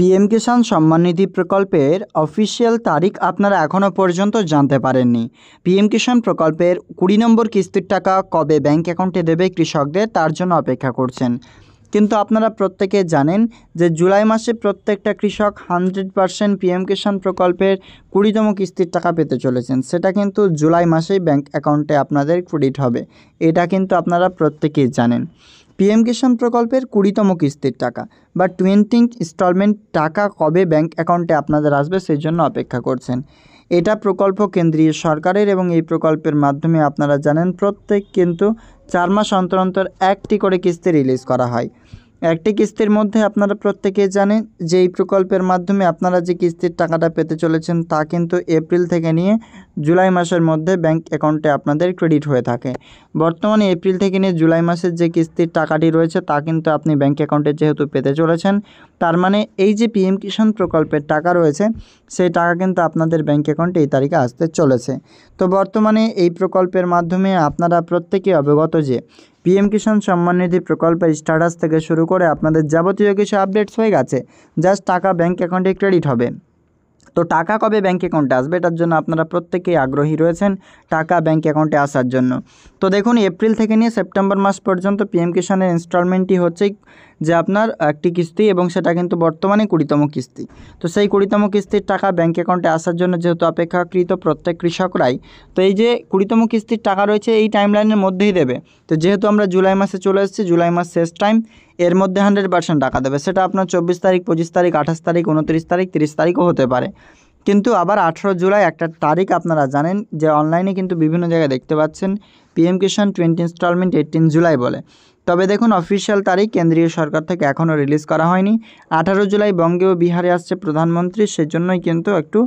PM Kisan Samman নিধি প্রকল্পের official তারিখ আপনারা এখনও পর্যন্ত জানতে পারেননি। পিএম কিষাণ প্রকল্পের 20 নম্বর কিস্তির টাকা কবে ব্যাংক অ্যাকাউন্টে দেবে কৃষকদের, তার জন্য অপেক্ষা করছেন। কিন্তু আপনারা প্রত্যেকে জানেন যে জুলাই মাসে প্রত্যেকটা কৃষক 100% পিএম কিষাণ প্রকল্পের 20তম কিস্তির টাকা পেতে চলেছেন। সেটা কিন্তু জুলাই মাসেই ব্যাংক অ্যাকাউন্টে আপনাদের ক্রেডিট হবে, এটা কিন্তু আপনারা প্রত্যেকেই জানেন। পিএম কিষাণ প্রকল্পের 20তম কিস্তির টাকা বা 20 ইনস্টলমেন্ট টাকা কবে ব্যাংক অ্যাকাউন্টে আপনাদের আসবে সেই জন্য অপেক্ষা করছেন। এটা প্রকল্প কেন্দ্রীয় সরকারের এবং এই প্রকল্পের মাধ্যমে আপনারা জানেন প্রত্যেক কিন্তু 4 মাস অন্তর অন্তর একটি করে কিস্তি রিলিজ করা হয়। একটি কিস্তির মধ্যে আপনারা প্রত্যেকেই জানেন যে এই প্রকল্পের মাধ্যমে আপনারা যে কিস্তির টাকাটা পেতে চলেছেন তা কিন্তু এপ্রিল থেকে নিয়ে জুলাই মাসের মধ্যে ব্যাংক অ্যাকাউন্টে আপনাদের ক্রেডিট হয়ে থাকে। বর্তমানে এপ্রিল থেকে নিয়ে জুলাই মাসের যে কিস্তির টাকাটি রয়েছে তা কিন্তু আপনি ব্যাংক অ্যাকাউন্টে যেহেতু পেতে চলেছেন, তার মানে এই যে পিএম কিষাণ প্রকল্পের টাকা রয়েছে সেই টাকা কিন্তু আপনাদের ব্যাংক অ্যাকাউন্টে এই তারিখে আসতে চলেছে। তো বর্তমানে এই প্রকল্পের মাধ্যমে আপনারা প্রত্যেকেই অবগত যে পিএম কিষাণ সম্মান নিধি প্রকল্পের স্ট্যাটাস থেকে শুরু করে আপনাদের যাবতীয় কিছু আপডেটস হয়ে গেছে, জাস্ট টাকা ব্যাংক অ্যাকাউন্টে ক্রেডিট হবে। তো টাকা কবে ব্যাংক অ্যাকাউন্টে আসবে এটার জন্য আপনারা প্রত্যেকেই আগ্রহী রয়েছেন টাকা ব্যাংক অ্যাকাউন্টে আসার জন্য। তো দেখুন, এপ্রিল থেকে নিয়ে সেপ্টেম্বর মাস পর্যন্ত পিএম কিষাণের ইনস্টলমেন্টই হচ্ছে যে আপনার একটি কিস্তি এবং সেটা কিন্তু বর্তমানে 20তম কিস্তি। তো সেই 20তম কিস্তির টাকা ব্যাংক অ্যাকাউন্টে আসার জন্য যেহেতু অপেক্ষাকৃত প্রত্যেক কৃষকরাই, তো এই যে 20তম কিস্তির টাকা রয়েছে এই টাইমলাইনের মধ্যেই দেবে। তো যেহেতু আমরা জুলাই মাসে চলে এসেছি, জুলাই মাস শেষ টাইম, এর মধ্যে 100% টাকা দেবে। সেটা আপনার 24 তারিখ, 25 তারিখ, 28 তারিখ, 29 তারিখ, 30 তারিখও হতে পারে। কিন্তু আবার 18 জুলাই একটা তারিখ আপনারা জানেন যে অনলাইনে কিন্তু বিভিন্ন জায়গায় দেখতে পাচ্ছেন পিএম কিষাণ 20 ইনস্টলমেন্ট 18 জুলাই বলে। তবে দেখুন, অফিসিয়াল তারিখ কেন্দ্রীয় সরকার থেকে এখনও রিলিজ করা হয়নি। 18 জুলাই বঙ্গে ও বিহারে আসছে প্রধানমন্ত্রী, সেজন্যই কিন্তু একটু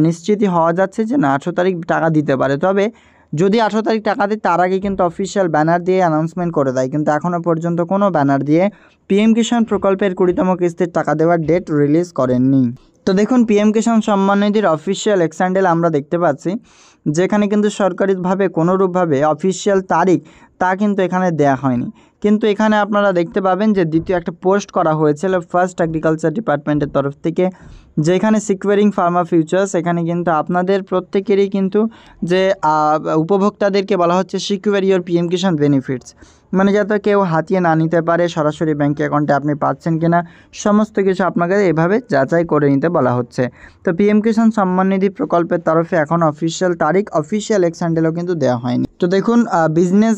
নিশ্চিতই হওয়া যাচ্ছে যে না 18 তারিখ টাকা দিতে পারে। তবে যদি 18 তারিখ টাকা দেয় তার আগে কিন্তু অফিসিয়াল ব্যানার দিয়ে অ্যানাউন্সমেন্ট করে দেয়, কিন্তু এখনও পর্যন্ত কোনো ব্যানার দিয়ে পিএম কিষাণ প্রকল্পের 20তম কিস্তির টাকা দেওয়ার ডেট রিলিজ করেননি। তো দেখুন, পিএম কিষাণ সম্মান নিধির অফিসিয়াল এক্স হ্যান্ডেল আমরা দেখতে পাচ্ছি, যেখানে কিন্তু সরকারিভাবে কোনোরূপভাবে অফিসিয়াল তারিখ তা কিন্তু এখানে দেয়া হয়নি। কিন্তু এখানে আপনারা দেখতে পাবেন যে দ্বিতীয় একটা পোস্ট করা হয়েছিল ফার্স্ট এগ্রিকালচার ডিপার্টমেন্টের তরফ থেকে, যেখানে সিকিউরিং ফার্মার ফিউচার্স, এখানে কিন্তু আপনাদের প্রত্যেকেরই কিন্তু যে উপভোক্তাদেরকে বলা হচ্ছে secure your PM Kisan benefits, মানে যাতে কেউ হাতিয়ে না নিতে পারে সরাসরি ব্যাঙ্ক অ্যাকাউন্টে আপনি পাচ্ছেন কিনা সমস্ত কিছু আপনাকে এভাবে যাচাই করে নিতে বলা হচ্ছে। তো পিএম কিষাণ সম্মান নিধি প্রকল্পের তরফে এখন অফিসিয়াল তারিখ অফিসিয়াল এক্স হ্যান্ডেলও কিন্তু দেওয়া হয়নি। তো দেখুন, বিজনেস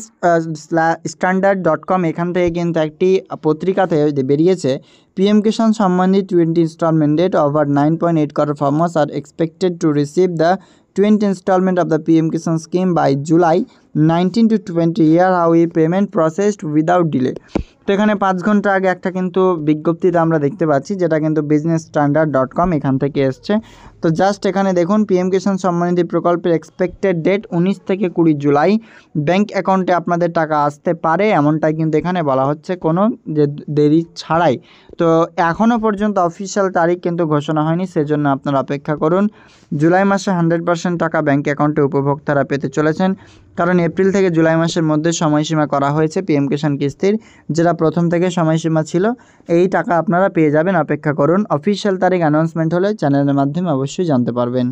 standard.com এখান থেকে কিন্তু একটি পত্রিকাতে বেরিয়েছে PM Kisan Samman Nidhi 20 installment date over 9.8 crore farmers are expected to receive the 20 installment of the PM Kisan scheme by July 19 to 20 year how a payment processed without delay। তো এখানে 5 ঘন্টা আগে একটা কিন্তু বিজ্ঞপ্তিতে আমরা দেখতে পাচ্ছি, যেটা কিন্তু businessstandard.com এখান থেকে এসছে। তো জাস্ট এখানে দেখুন, পিএম কিষাণ সম্মান নিধি প্রকল্পের এক্সপেক্টেড ডেট 19 থেকে 20 জুলাই ব্যাংক অ্যাকাউন্টে আপনাদের টাকা আসতে পারে, এমনটাই কিন্তু এখানে বলা হচ্ছে কোনো যে দেরি ছাড়াই। তো এখনও পর্যন্ত অফিসিয়াল তারিখ কিন্তু ঘোষণা হয়নি, সেজন্য আপনারা অপেক্ষা করুন। জুলাই মাসে 100% টাকা ব্যাংক অ্যাকাউন্টে উপভোক্তারা পেতে চলেছেন, কারণ এপ্রিল থেকে জুলাই মাসের মধ্যে সময়সীমা করা হয়েছে পিএম কিষাণ কিস্তির, যেটা প্রথম থেকে সময়সীমা ছিল। এই টাকা আপনারা পেয়ে যাবেন, অপেক্ষা করুন। অফিসিয়াল তারিখ অ্যানাউন্সমেন্ট হলে চ্যানেলের মাধ্যমে অবশ্যই জানতে পারবেন।